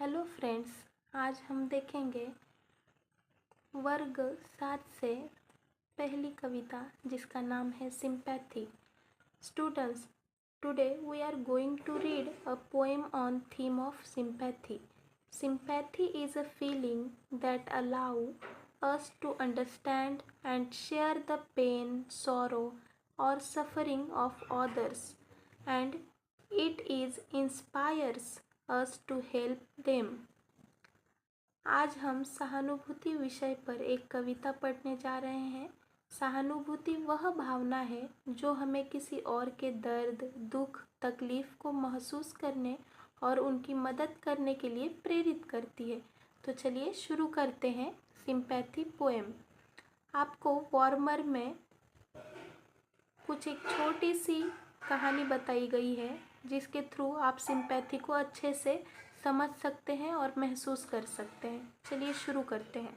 Hello friends, आज हम देखेंगे वर्ग 7 से पहली कविता जिसका नाम है sympathy. Students, today we are going to read a poem on theme of sympathy. Sympathy is a feeling that allows us to understand and share the pain, sorrow, or suffering of others, and it is inspires us to help them. आज हम सहानुभूति विषय पर एक कविता पढ़ने जा रहे हैं। सहानुभूति वह भावना है जो हमें किसी और के दर्द, दुख, तकलीफ को महसूस करने और उनकी मदद करने के लिए प्रेरित करती है। तो चलिए शुरू करते हैं सिंपैथी पोएम। आपको वार्मर में कुछ एक छोटी सी कहानी बताई गई है जिसके थ्रू आप सिंपैथी को अच्छे से समझ सकते हैं और महसूस कर सकते हैं। चलिए शुरू करते हैं।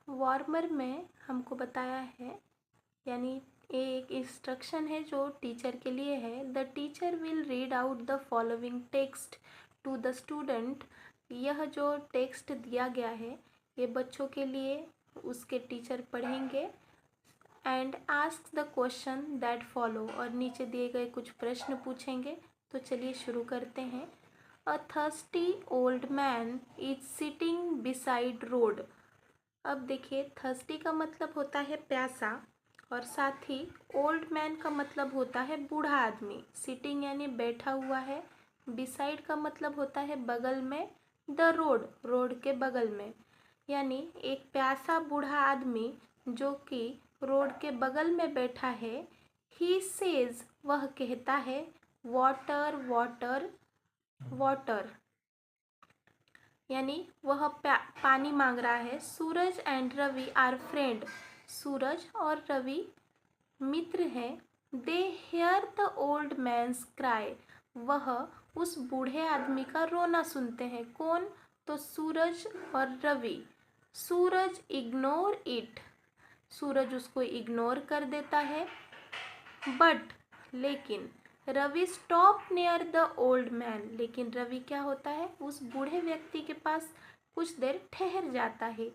वार्मर में हमको बताया है, यानी एक इंस्ट्रक्शन है जो टीचर के लिए है। The teacher will read out the following text to the student. यह जो टेक्स्ट दिया गया है ये बच्चों के लिए उसके टीचर पढ़ेंगे। And ask the question that follow, और नीचे दिए गए कुछ प्रश्न पूछेंगे। तो चलिए शुरू करते हैं। A thirsty old man is sitting beside road. अब देखिए, थर्स्टी का मतलब होता है प्यासा, और साथ ही ओल्ड मैन का मतलब होता है बूढ़ा आदमी। सिटिंग यानी बैठा हुआ है, बिसाइड का मतलब होता है बगल में, द रोड रोड के बगल में, यानी एक प्यासा बूढ़ा आदमी जो कि रोड के बगल में बैठा है। ही सेज, वह कहता है, वाटर वाटर वाटर, यानी वह पानी मांग रहा है। Suraj and Ravi are friend, Suraj और रवि मित्र हैं। They hear the old man's cry, वह उस बूढ़े आदमी का रोना सुनते हैं। कौन? तो सूरज और रवि। सूरज इग्नोर इट, सूरज उसको इग्नोर कर देता है। बट, लेकिन Ravi stop near the old man, लेकिन रवि क्या होता है, उस बूढ़े व्यक्ति के पास कुछ देर ठहर जाता है।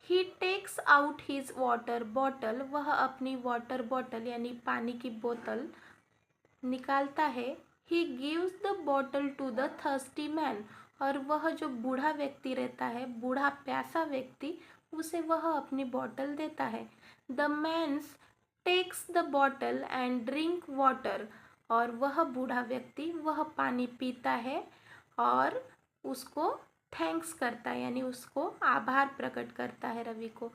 He takes out his water bottle, वह अपनी वाटर बॉटल यानी पानी की बोतल निकालता है। He gives the bottle to the thirsty man, और वह जो बूढ़ा व्यक्ति रहता है, बूढ़ा प्यासा व्यक्ति, उसे वह अपनी बॉटल देता है। The man's takes the bottle and drink water, और वह बूढ़ा व्यक्ति वह पानी पीता है और उसको थैंक्स करता है, यानी उसको आभार प्रकट करता है रवि को।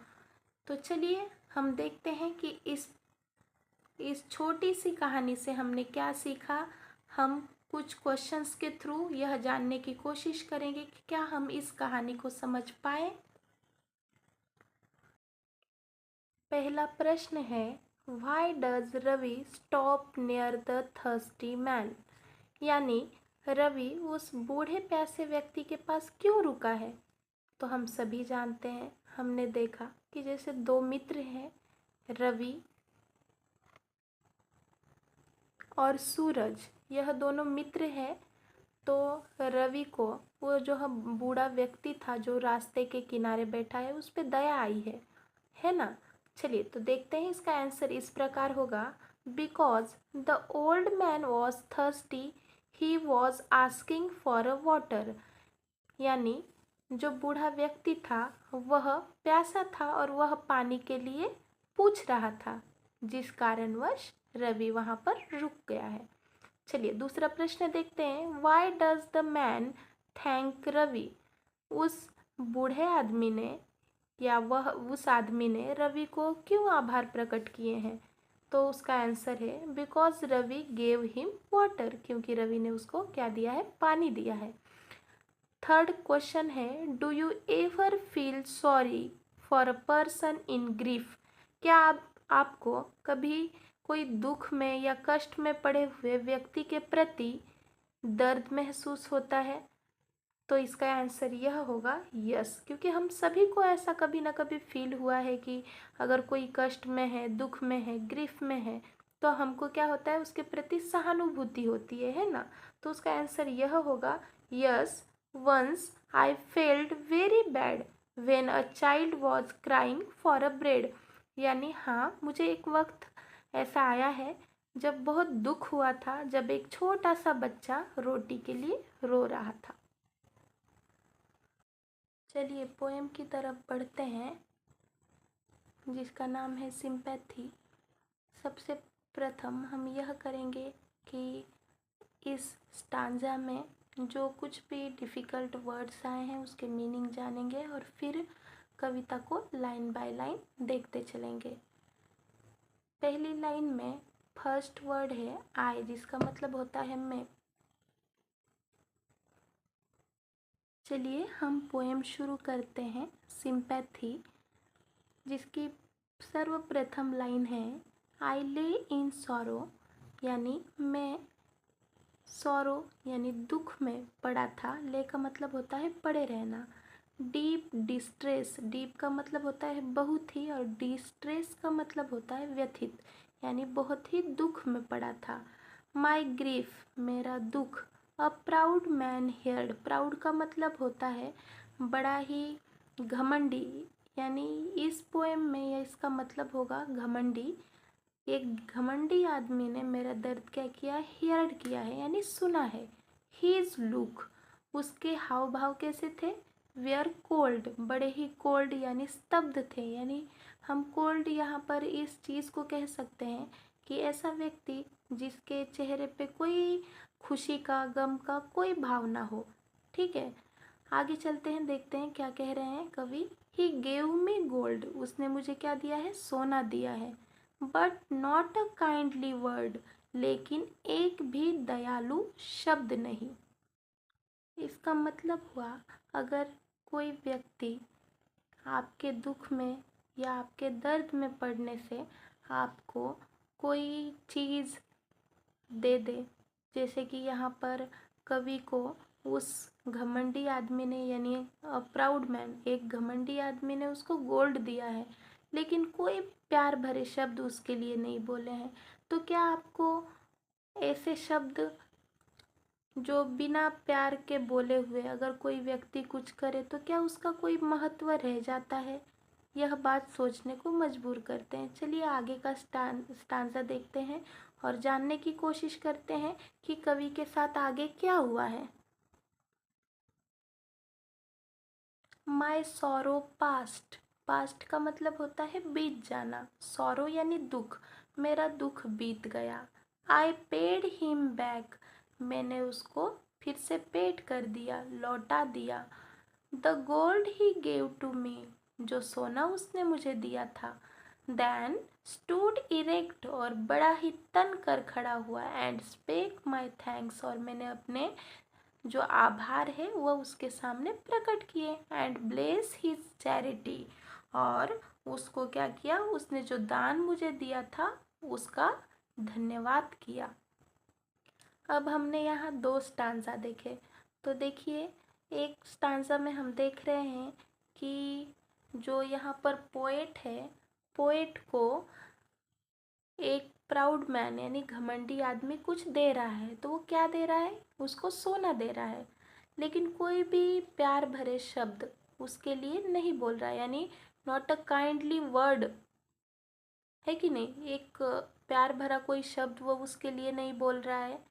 तो चलिए हम देखते हैं कि इस छोटी सी कहानी से हमने क्या सीखा। हम कुछ क्वेश्चंस के थ्रू यह जानने की कोशिश करेंगे कि क्या हम इस कहानी को समझ पाए। पहला प्रश्न है, why does Ravi stop near the thirsty man, यानी रवि उस बूढ़े प्यासे व्यक्ति के पास क्यों रुका है। तो हम सभी जानते हैं, हमने देखा कि जैसे दो मित्र हैं, रवि और सूरज, यह दोनों मित्र हैं। तो रवि को वो जो बूढ़ा व्यक्ति था जो रास्ते के किनारे बैठा है उस पर दया आई है ना। चलिए तो देखते हैं, इसका आंसर इस प्रकार होगा, because the old man was thirsty he was asking for a water, यानी जो बूढ़ा व्यक्ति था वह प्यासा था और वह पानी के लिए पूछ रहा था, जिस कारणवश रवि वहाँ पर रुक गया है। चलिए दूसरा प्रश्न देखते हैं, why does the man thank Ravi, उस बूढ़े आदमी ने या वह उस आदमी ने रवि को क्यों आभार प्रकट किए हैं। तो उसका आंसर है, because Ravi gave him water, क्योंकि रवि ने उसको क्या दिया है, पानी दिया है। थर्ड क्वेश्चन है, do you ever feel sorry for a person in grief, क्या आपको कभी कोई दुख में या कष्ट में पड़े हुए व्यक्ति के प्रति दर्द महसूस होता है। तो इसका आंसर यह होगा यस, क्योंकि हम सभी को ऐसा कभी ना कभी फील हुआ है कि अगर कोई कष्ट में है, दुख में है, ग्रीफ में है, तो हमको क्या होता है, उसके प्रति सहानुभूति होती है ना। तो उसका आंसर यह होगा yes, once I felt very bad when a child was crying for a bread. यानी हाँ, मुझे एक वक्त ऐसा आया है जब बहुत दुख हुआ था, जब एक छोटा सा बच्चा रोटी के लिए रो रहा था। चलिए पोएम की तरफ बढ़ते हैं, जिसका नाम है सिंपैथी। सबसे प्रथम हम यह करेंगे कि इस स्टांजा में जो कुछ भी डिफ़िकल्ट वर्ड्स आए हैं उसके मीनिंग जानेंगे और फिर कविता को लाइन बाय लाइन देखते चलेंगे। पहली लाइन में फर्स्ट वर्ड है आई, जिसका मतलब होता है मैं। चलिए हम पोएम शुरू करते हैं सिंपैथी, जिसकी सर्वप्रथम लाइन है आई ले इन सॉरो, यानी मैं सॉरो यानी दुख में पड़ा था। ले का मतलब होता है पड़े रहना। डीप डिस्ट्रेस, डीप का मतलब होता है बहुत ही, और डिस्ट्रेस का मतलब होता है व्यथित, यानी बहुत ही दुख में पड़ा था। माई ग्रीफ, मेरा दुख। A proud man heard, proud का मतलब होता है बड़ा ही घमंडी, यानी इस पोएम में या इसका मतलब होगा घमंडी। एक घमंडी आदमी ने मेरा दर्द क्या किया, हियर्ड किया है यानी सुना है। हीज लुक, उसके हाव भाव कैसे थे, वेयर कोल्ड, बड़े ही कोल्ड यानी स्तब्ध थे। यानी हम कोल्ड यहाँ पर इस चीज़ को कह सकते हैं कि ऐसा व्यक्ति जिसके चेहरे पे कोई खुशी का, गम का कोई भाव ना हो। ठीक है, आगे चलते हैं, देखते हैं क्या कह रहे हैं कवि। ही गेव मी गोल्ड, उसने मुझे क्या दिया है, सोना दिया है। But not a kindly word, लेकिन एक भी दयालु शब्द नहीं। इसका मतलब हुआ, अगर कोई व्यक्ति आपके दुख में या आपके दर्द में पड़ने से आपको कोई चीज़ दे दे, जैसे कि यहाँ पर कवि को उस घमंडी आदमी ने, यानी प्राउड मैन, एक घमंडी आदमी ने उसको गोल्ड दिया है, लेकिन कोई प्यार भरे शब्द उसके लिए नहीं बोले हैं, तो क्या आपको ऐसे शब्द जो बिना प्यार के बोले हुए अगर कोई व्यक्ति कुछ करे तो क्या उसका कोई महत्व रह जाता है? यह बात सोचने को मजबूर करते हैं। चलिए आगे का स्टांजा देखते हैं और जानने की कोशिश करते हैं कि कवि के साथ आगे क्या हुआ है। माई सॉरो पास्ट, पास्ट का मतलब होता है बीत जाना, सॉरो यानी दुख, मेरा दुख बीत गया। आई पेड हिम बैक, मैंने उसको फिर से पेड कर दिया, लौटा दिया। The gold he gave to me, जो सोना उसने मुझे दिया था। देन स्टूड इरेक्ट, और बड़ा ही तन कर खड़ा हुआ। एंड स्पेक माई थैंक्स, और मैंने अपने जो आभार है वह उसके सामने प्रकट किए। एंड ब्लेस हिज चैरिटी, और उसको क्या किया, उसने जो दान मुझे दिया था उसका धन्यवाद किया। अब हमने यहाँ दो स्टांजा देखे, तो देखिए एक स्टांजा में हम देख रहे हैं कि जो यहाँ पर पोएट है, पोएट को एक प्राउड मैन यानी घमंडी आदमी कुछ दे रहा है, तो वो क्या दे रहा है, उसको सोना दे रहा है, लेकिन कोई भी प्यार भरे शब्द उसके लिए नहीं बोल रहा है, यानी नॉट अ काइंडली वर्ड, है कि नहीं, एक प्यार भरा कोई शब्द वो उसके लिए नहीं बोल रहा है।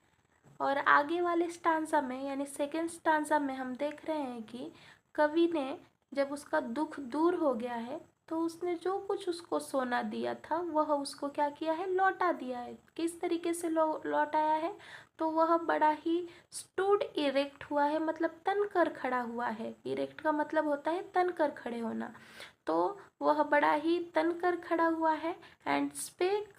और आगे वाले स्टांजा में यानी सेकेंड स्टांजा में हम देख रहे हैं कि कवि ने जब उसका दुख दूर हो गया है तो उसने जो कुछ उसको सोना दिया था वह उसको क्या किया है, लौटा दिया है। किस तरीके से लौटाया है, तो वह बड़ा ही स्टूड इरेक्ट हुआ है, मतलब तन कर खड़ा हुआ है। इरेक्ट का मतलब होता है तन कर खड़े होना, तो वह बड़ा ही तन कर खड़ा हुआ है। एंड स्पेक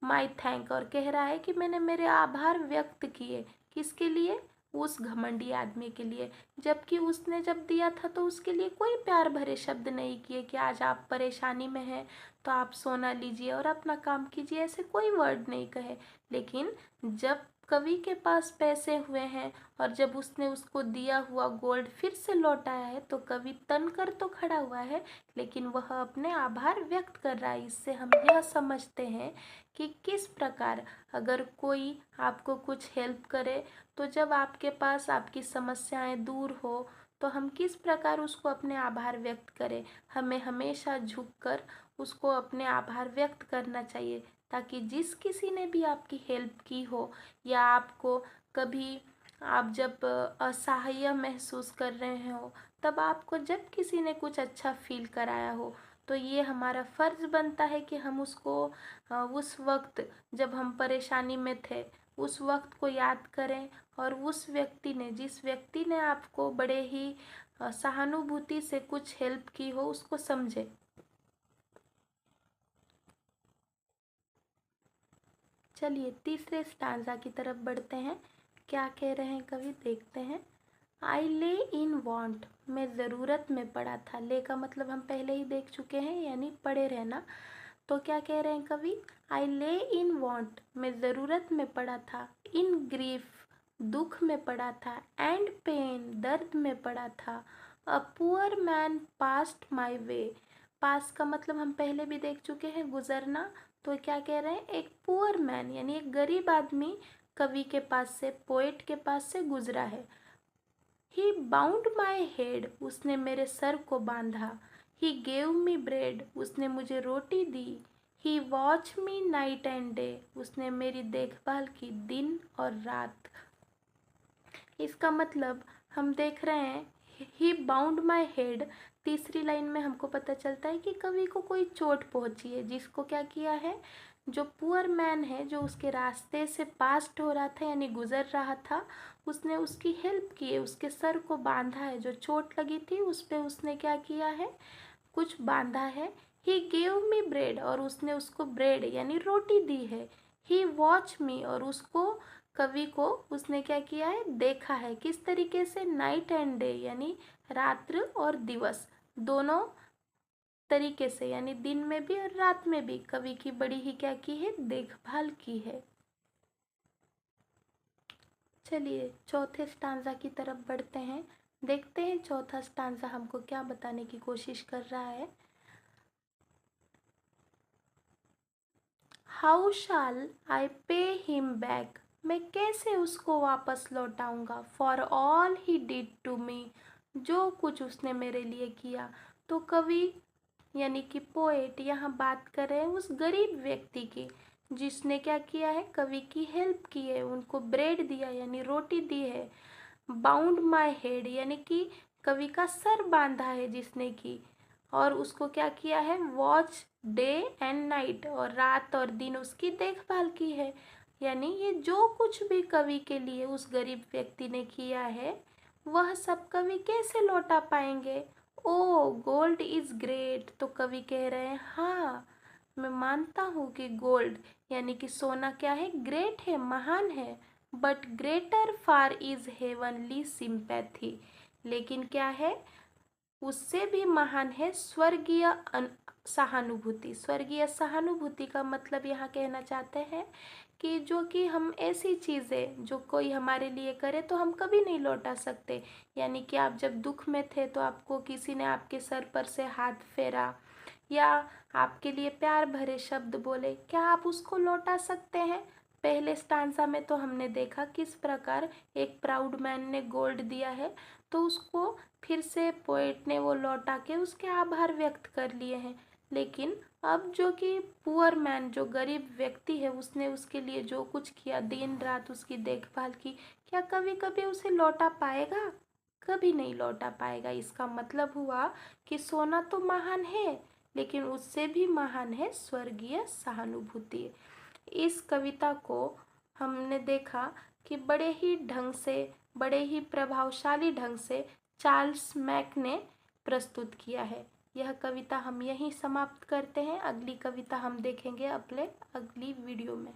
माई थैंक, और कह रहा है कि मैंने मेरे आभार व्यक्त किए, किसके लिए, उस घमंडी आदमी के लिए, जबकि उसने जब दिया था तो उसके लिए कोई प्यार भरे शब्द नहीं किए कि आज आप परेशानी में हैं तो आप सोना लीजिए और अपना काम कीजिए, ऐसे कोई वर्ड नहीं कहे। लेकिन जब कवि के पास पैसे हुए हैं और जब उसने उसको दिया हुआ गोल्ड फिर से लौटाया है तो कवि तन कर तो खड़ा हुआ है, लेकिन वह अपने आभार व्यक्त कर रहा है। इससे हम यह समझते हैं कि किस प्रकार अगर कोई आपको कुछ हेल्प करे तो जब आपके पास आपकी समस्याएं दूर हो तो हम किस प्रकार उसको अपने आभार व्यक्त करें। हमें हमेशा झुककर उसको अपने आभार व्यक्त करना चाहिए, ताकि जिस किसी ने भी आपकी हेल्प की हो या आपको कभी आप जब असहाय महसूस कर रहे हो, तब आपको जब किसी ने कुछ अच्छा फील कराया हो, तो ये हमारा फ़र्ज़ बनता है कि हम उसको उस वक्त जब हम परेशानी में थे उस वक्त को याद करें और उस व्यक्ति ने जिस व्यक्ति ने आपको बड़े ही सहानुभूति से कुछ हेल्प की हो उसको समझें। चलिए तीसरे स्टांजा की तरफ बढ़ते हैं। क्या कह रहे हैं कवि, देखते हैं। आई ले इन वांट, मैं ज़रूरत में पड़ा था। ले का मतलब हम पहले ही देख चुके हैं, यानी पड़े रहना। तो क्या कह रहे हैं कवि, आई ले इन वांट, मैं ज़रूरत में पड़ा था। इन ग्रीफ, दुख में पड़ा था। एंड पेन, दर्द में पड़ा था। अ पुअर मैन पास्ट माई वे, पास का मतलब हम पहले भी देख चुके हैं, गुजरना। तो क्या कह रहे हैं, एक पुअर मैन यानी एक गरीब आदमी कवि के पास से, पोएट के पास से गुजरा है। ही बाउंड माई हेड, उसने मेरे सर को बांधा। ही गेव मी ब्रेड, उसने मुझे रोटी दी। He watch me night and day, उसने मेरी देखभाल की दिन और रात। इसका मतलब हम देख रहे हैं ही बाउंड माई हेड, तीसरी लाइन में हमको पता चलता है कि कवि को कोई चोट पहुंची है, जिसको क्या किया है, जो पुअर मैन है जो उसके रास्ते से पास्ट हो रहा था यानी गुजर रहा था, उसने उसकी हेल्प की है, उसके सर को बांधा है, जो चोट लगी थी उस पर उसने क्या किया है, कुछ बांधा है। ही गेव मी ब्रेड, और उसने उसको ब्रेड यानी रोटी दी है। ही वॉच मी, और उसको कवि को उसने क्या किया है, देखा है। किस तरीके से, नाइट एंड डे यानी रात्र और दिवस दोनों तरीके से, यानी दिन में भी और रात में भी कवि की बड़ी ही क्या की है, देखभाल की है। चलिए चौथे स्टांजा की तरफ बढ़ते हैं। देखते हैं चौथा स्टांजा हमको क्या बताने की कोशिश कर रहा है। How shall I pay him back, मैं कैसे उसको वापस लौटाऊंगा। For all he did to me, जो कुछ उसने मेरे लिए किया। तो कवि यानी कि पोएट यहाँ बात कर रहे हैं उस गरीब व्यक्ति की जिसने क्या किया है, कवि की हेल्प की है, उनको ब्रेड दिया यानी रोटी दी है। बाउंड माई हेड यानी कि कवि का सर बांधा है जिसने की, और उसको क्या किया है, वॉच डे एंड नाइट, और रात और दिन उसकी देखभाल की है। यानी ये जो कुछ भी कवि के लिए उस गरीब व्यक्ति ने किया है वह सब कवि कैसे लौटा पाएंगे। ओ गोल्ड इज ग्रेट, तो कवि कह रहे हैं हाँ मैं मानता हूँ कि गोल्ड यानी कि सोना क्या है, ग्रेट है, महान है। But greater far is heavenly sympathy, लेकिन क्या है, उससे भी महान है स्वर्गीय सहानुभूति। स्वर्गीय सहानुभूति का मतलब यहाँ कहना चाहते हैं कि जो कि हम ऐसी चीज़ें जो कोई हमारे लिए करे तो हम कभी नहीं लौटा सकते। यानी कि आप जब दुख में थे तो आपको किसी ने आपके सर पर से हाथ फेरा या आपके लिए प्यार भरे शब्द बोले, क्या आप उसको लौटा सकते हैं। पहले स्टांजा में तो हमने देखा किस प्रकार एक प्राउड मैन ने गोल्ड दिया है, तो उसको फिर से पोएट ने वो लौटा के उसके आभार व्यक्त कर लिए हैं। लेकिन अब जो कि पुअर मैन जो गरीब व्यक्ति है उसने उसके लिए जो कुछ किया, दिन रात उसकी देखभाल की, क्या कभी कभी उसे लौटा पाएगा, कभी नहीं लौटा पाएगा। इसका मतलब हुआ कि सोना तो महान है लेकिन उससे भी महान है स्वर्गीय सहानुभूति। इस कविता को हमने देखा कि बड़े ही ढंग से, बड़े ही प्रभावशाली ढंग से चार्ल्स मैक ने प्रस्तुत किया है। यह कविता हम यहीं समाप्त करते हैं। अगली कविता हम देखेंगे अपने अगली वीडियो में।